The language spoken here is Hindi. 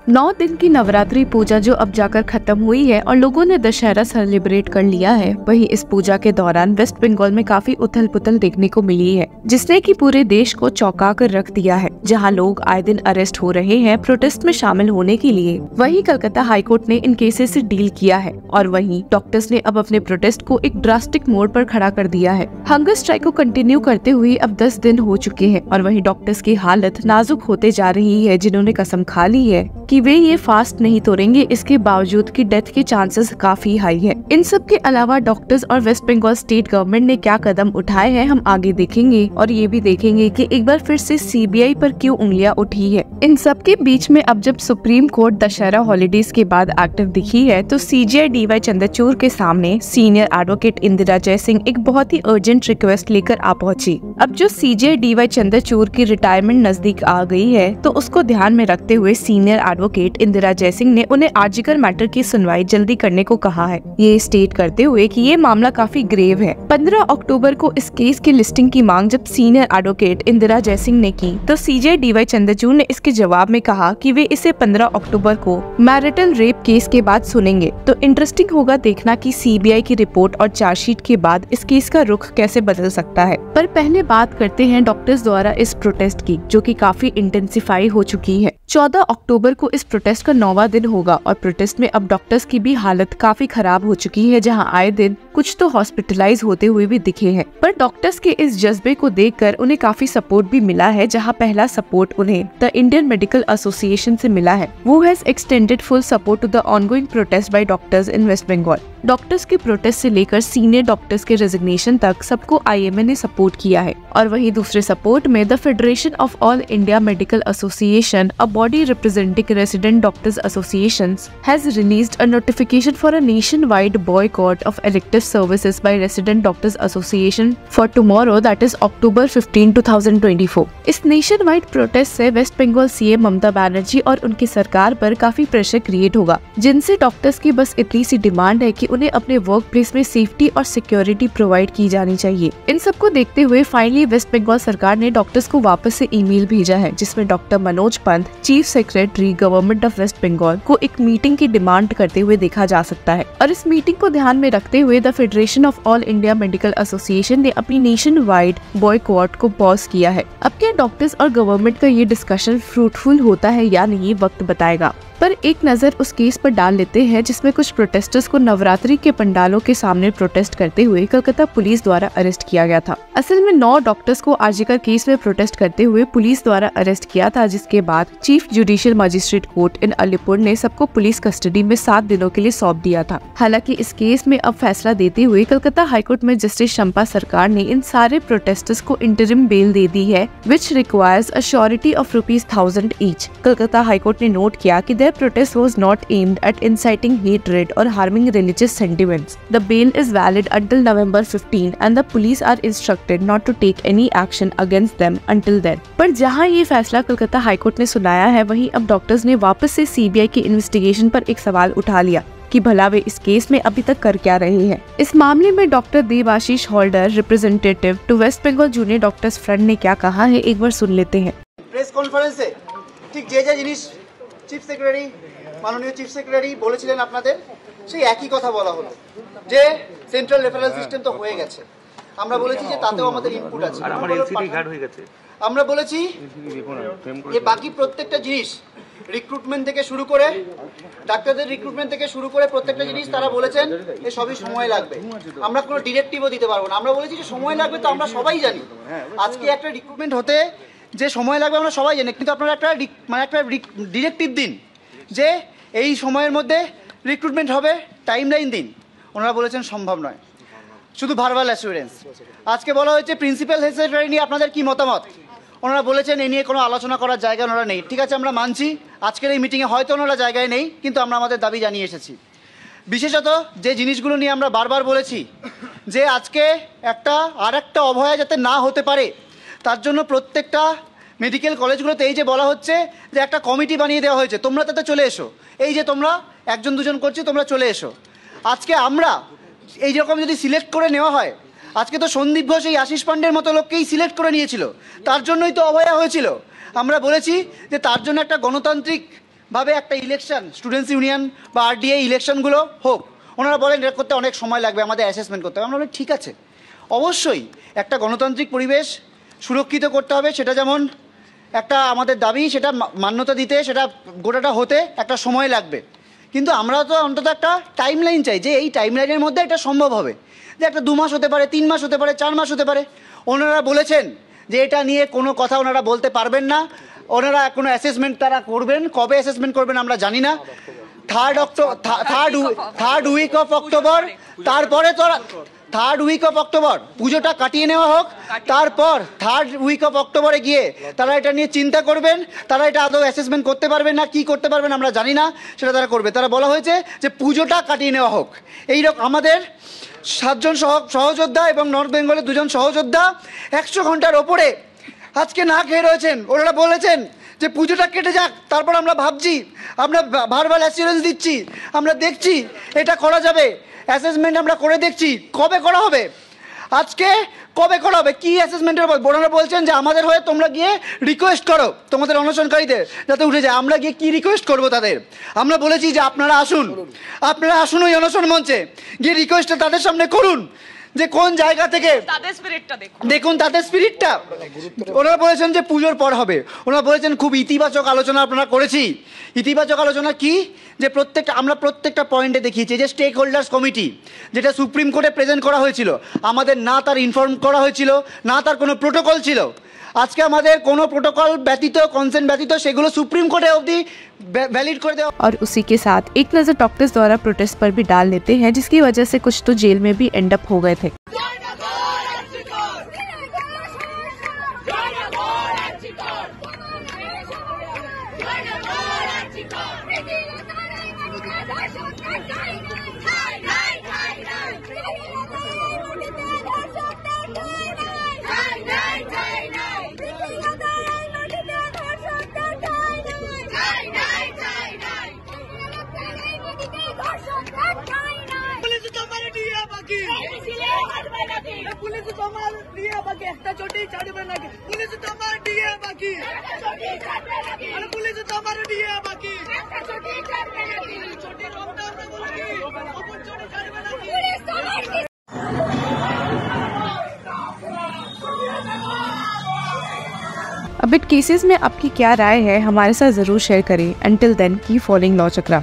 9 दिन की नवरात्रि पूजा जो अब जाकर खत्म हुई है और लोगों ने दशहरा सेलिब्रेट कर लिया है, वहीं इस पूजा के दौरान वेस्ट बंगाल में काफी उथल पुथल देखने को मिली है, जिसने कि पूरे देश को चौंका कर रख दिया है। जहां लोग आए दिन अरेस्ट हो रहे हैं प्रोटेस्ट में शामिल होने के लिए, वहीं कलकत्ता हाईकोर्ट ने इन केसेस से डील किया है और वहीं डॉक्टर्स ने अब अपने प्रोटेस्ट को एक ड्रास्टिक मोड़ पर खड़ा कर दिया है। हंगर स्ट्राइक को कंटिन्यू करते हुए अब 10 दिन हो चुके हैं और वहीं डॉक्टर्स की हालत नाजुक होते जा रही है, जिन्होंने कसम खा ली है कि वे ये फास्ट नहीं तोड़ेंगे, इसके बावजूद कि डेथ के चांसेस काफी हाई है। इन सब के अलावा डॉक्टर्स और वेस्ट बंगाल स्टेट गवर्नमेंट ने क्या कदम उठाए हैं हम आगे देखेंगे और ये भी देखेंगे कि एक बार फिर से सीबीआई पर क्यों उंगलियां उठी है। इन सब के बीच में अब जब सुप्रीम कोर्ट दशहरा हॉलीडेज के बाद एक्टिव दिखी है, तो सीजेआई डीवाई चंद्रचूड़ के सामने सीनियर एडवोकेट इंदिरा जयसिंह एक बहुत ही अर्जेंट रिक्वेस्ट लेकर आ पहुंची। अब जो सीजेआई डीवाई चंद्रचूड़ की रिटायरमेंट नजदीक आ गई है, तो उसको ध्यान में रखते हुए सीनियर एडवोकेट इंदिरा जयसिंह ने उन्हें आर्जिकर मैटर की सुनवाई जल्दी करने को कहा है, ये स्टेट करते हुए कि ये मामला काफी ग्रेव है। 15 अक्टूबर को इस केस की लिस्टिंग की मांग जब सीनियर एडवोकेट इंदिरा जयसिंह ने की, तो सीजेआई डीवाई चंद्रचूड़ ने इसके जवाब में कहा कि वे इसे 15 अक्टूबर को मैरिटल रेप केस के बाद सुनेंगे। तो इंटरेस्टिंग होगा देखना कि सीबीआई की रिपोर्ट और चार्जशीट के बाद इस केस का रुख कैसे बदल सकता है। पर पहले बात करते हैं डॉक्टर्स द्वारा इस प्रोटेस्ट की, जो कि काफी इंटेंसिफाई हो चुकी है। 14 अक्टूबर को इस प्रोटेस्ट का 9वां दिन होगा और प्रोटेस्ट में अब डॉक्टर्स की भी हालत काफी खराब हो चुकी है, जहां आए दिन कुछ तो हॉस्पिटलाइज होते हुए भी दिखे हैं। पर डॉक्टर्स के इस जज्बे को देखकर उन्हें काफी सपोर्ट भी मिला है, जहां पहला सपोर्ट उन्हें द इंडियन मेडिकल एसोसिएशन से मिला है। वो has extended full support to the ongoing protest by doctors in West Bengal. Doctors के प्रोटेस्ट से लेकर सीनियर डॉक्टर्स के रेजिग्नेशन तक सबको आईएमए ने सपोर्ट किया है। और वहीं दूसरे सपोर्ट में the federation of all India medical association, a body representing resident doctors associations, has released a notification for a nation wide boycott of elective services by resident doctors association for tomorrow, that is अक्टूबर 15, 2024। इस नेशन वाइड प्रोटेस्ट से वेस्ट बंगाल सीएम ममता बनर्जी और उनकी सरकार पर काफी प्रेशर क्रिएट होगा, जिनसे डॉक्टर्स की बस इतनी सी डिमांड है कि उन्हें अपने वर्क प्लेस में सेफ्टी और सिक्योरिटी प्रोवाइड की जानी चाहिए। इन सबको देखते हुए फाइनली वेस्ट बंगाल सरकार ने डॉक्टर्स को वापस से ईमेल भेजा है, जिसमें doctor Manoj Pant, chief secretary government of West Bengal, को एक मीटिंग की डिमांड करते हुए देखा जा सकता है। और इस मीटिंग को ध्यान में रखते हुए the federation of all India medical association ने अपनी नेशन वाइड बॉयकॉट को पॉज किया है। अब क्या डॉक्टर्स और गवर्नमेंट का ये डिस्कशन फ्रूटफुल होता है या नहीं, वक्त बताएगा। पर एक नजर उस केस पर डाल लेते हैं जिसमें कुछ प्रोटेस्टर्स को नवरात्रि के पंडालों के सामने प्रोटेस्ट करते हुए कलकत्ता पुलिस द्वारा अरेस्ट किया गया था। असल में 9 डॉक्टर्स को आर्जिकर केस में प्रोटेस्ट करते हुए पुलिस द्वारा अरेस्ट किया था, जिसके बाद चीफ जुडिशियल मजिस्ट्रेट कोर्ट इन अलीपुर ने सबको पुलिस कस्टडी में 7 दिनों के लिए सौंप दिया था। हालांकि इस केस में अब फैसला देते हुए कलकत्ता हाईकोर्ट में जस्टिस शंपा सरकार ने इन सारे प्रोटेस्टर्स को इंटरिम बेल दे दी है, which requires a surety of ₹1000 each. Calcutta high court ने नोट किया कि their protest was not aimed at inciting hatred or harming religious sentiments. The bail is valid until November 15 and the police are instructed not to take any action against them until then. पर जहां ये फैसला कलकत्ता हाईकोर्ट ने सुनाया है, वहीं अब डॉक्टर्स ने वापस से सीबीआई की इन्वेस्टिगेशन पर एक सवाल उठा लिया कि भला वे इस केस में अभी तक कर क्या रहे हैं। इस मामले में doctor Devashish Halder, representative to West Bengal junior doctors front, ने क्या कहा है, एक बार सुन लेते हैं। प्रेस कॉन्फ्रेंसे ठीक যে জিনিস চিফ সেক্রেটারি, মাননীয় চিফ সেক্রেটারি বলেছিলেন আপনাদের, সেই একই কথা বলা হলো যে সেন্ট্রাল রেফারেল সিস্টেম তো হয়ে গেছে। আমরা বলেছি যে তাতেও আমাদের ইনপুট আছে, আমরা বলেছি যে বাকি প্রত্যেকটা জিনিস রিক্রুটমেন্ট থেকে শুরু করে ডাক্তারদের রিক্রুটমেন্ট থেকে শুরু করে প্রত্যেকটা জিনিস তারা বলেছেন যে সবই সময় লাগবে। আমরা কোনো ডিরেক্টিভও দিতে পারবো না। আমরা বলেছি যে সময় লাগবে, তো আমরা সবাই জানি আজকে একটা রিক্রুটমেন্ট হতে যে সময় লাগবে আমরা সবাই জানি, কিন্তু আপনারা একটা ডিরেক্টিভ দিন যে এই সময়ের মধ্যে রিক্রুটমেন্ট হবে, টাইমলাইন দিন। ওনারা বলেছেন সম্ভব নয়, শুধু ভার্বাল অ্যাসুরেন্স। আজকে বলা হয়েছে প্রিন্সিপাল হেলথ সেক্রেটারি নিয়ে আপনাদের কি মতামত, ওনারা বলেছেন এই নিয়ে কোনো আলোচনা করার জায়গা ওনারা নেই। ঠিক আছে, আমরা মানছি আজকের এই মিটিংয়ে হয়তো ওনারা জায়গায় নেই, কিন্তু আমরা আমাদের দাবি জানিয়ে এসেছি। বিশেষত যে জিনিসগুলো নিয়ে আমরা বারবার বলেছি যে আজকে আরেকটা অভয়া যাতে না হতে পারে, তার জন্য প্রত্যেকটা মেডিকেল কলেজগুলোতে এই যে বলা হচ্ছে যে একটা কমিটি বানিয়ে দেওয়া হয়েছে, তোমরা তাতে চলে এসো, এই যে তোমরা 1জন 2জন করছো তোমরা চলে এসো। আজকে আমরা এই রকম যদি সিলেক্ট করে নেওয়া হয়, আজকে তো সন্দীপ ঘোষ এই আশিস পান্ডের মতো লোককেই সিলেক্ট করে নিয়েছিল, তার জন্যই তো অভয়া হয়েছিল। আমরা বলেছি যে তার জন্য একটা গণতান্ত্রিক ভাবে একটা ইলেকশন স্টুডেন্টস ইউনিয়ন বা আরডিএ ইলেকশনগুলো হোক। ওনারা বলেন এটা করতে অনেক সময় লাগবে, আমাদের অ্যাসেসমেন্ট করতে হবে। আমরা বলি ঠিক আছে, অবশ্যই একটা গণতান্ত্রিক পরিবেশ সুরক্ষিত করতে হবে, সেটা যেমন একটা আমাদের দাবি, সেটা মান্যতা দিতে, সেটা গোটাটা হতে একটা সময় লাগবে। কিন্তু আমরা তো অন্তত একটা টাইমলাইন চাই যে এই টাইমলাইনের মধ্যে এটা সম্ভব হবে, যে একটা 2 মাস হতে পারে, 3 মাস হতে পারে, 4 মাস হতে পারে। ওনারা বলেছেন যে এটা নিয়ে কোনো কথা ওনারা বলতে পারবেন না, ওনারা কোনো অ্যাসেসমেন্ট তারা করবেন, কবে অ্যাসেসমেন্ট করবেন আমরা জানি না। থার্ড উইক অফ অক্টোবর, তারপরে তো থার্ড উইক অফ অক্টোবর পুজোটা কাটিয়ে নেওয়া হোক, তারপর থার্ড উইক অফ অক্টোবরে গিয়ে তারা এটা নিয়ে চিন্তা করবেন, তারা এটা আদৌ অ্যাসেসমেন্ট করতে পারবেন না কি করতে পারবেন আমরা জানি না, সেটা তারা করবে। তারা বলা হয়েছে যে পুজোটা কাটিয়ে নেওয়া হোক। এইরকম আমাদের 7 জন সহযোদ্ধা এবং নর্থ বেঙ্গলের 2 জন সহযোদ্ধা 100 ঘন্টার ওপরে আজকে না খেয়ে রয়েছেন। ওনারা বলেছেন যে পুজোটা কেটে যাক, তারপর আমরা ভাবছি, আমরা বারবার অ্যাসিওরেন্স দিচ্ছি, আমরা দেখছি এটা করা যাবে, অ্যাসেসমেন্ট আমরা করে দেখছি, কবে করা হবে, আজকে কবে করা হবে, কি অ্যাসেসমেন্টের উপর ওনারা বলছেন যে আমাদের হয়ে তোমরা গিয়ে রিকোয়েস্ট করো তোমাদের অনশনকারীদের যাতে উঠে যায়। আমরা গিয়ে কি রিকোয়েস্ট করবো তাদের? আমরা বলেছি যে আপনারা আসুন ওই অনশন মঞ্চে গিয়ে রিকোয়েস্টটা তাদের সামনে করুন, যে কোন জায়গা থেকে দেখুন তাদের স্পিরিটটা। ওনারা বলেছেন যে পুজোর পর হবে, ওনারা বলেছেন খুব ইতিবাচক আলোচনা আপনারা করেছি। ইতিবাচক আলোচনা কি? যে আমরা প্রত্যেকটা পয়েন্টে দেখিয়েছি যে স্টেক হোল্ডার্স কমিটি যেটা সুপ্রিম কোর্টে প্রেজেন্ট করা হয়েছিল, আমাদের না তার ইনফর্ম করা হয়েছিল, না তার কোনো প্রোটোকল ছিল। আজকে আমাদের কোনো প্রোটোকল ব্যতীত, কনसेंट ব্যতীত সেগুলো সুপ্रीम कोर्ट अवधि वैलिड कर दे। और उसी के साथ एक नजर डॉक्टर्स द्वारा प्रोटेस्ट पर भी डाल लेते हैं, जिसकी वजह से कुछ तो जेल में भी एंड अप हो गए थे। पुलिस তোমার দিয়ে বাকি একটা চটি ছাড়বে নাকি? পুলিশ তোমার দিয়ে বাকি একটা চটি ছাড়বে নাকি? আরে পুলিশ তোমার দিয়ে বাকি একটা চটি ছাড়বে নাকি? চটি রংটা আমরা বলছি ওপর চটি ছাড়বে নাকি? পুলিশ তোমার अब इन केसेस में आपकी क्या राय है, हमारे साथ जरूर शेयर करें। Until then keep following Law चक्रा।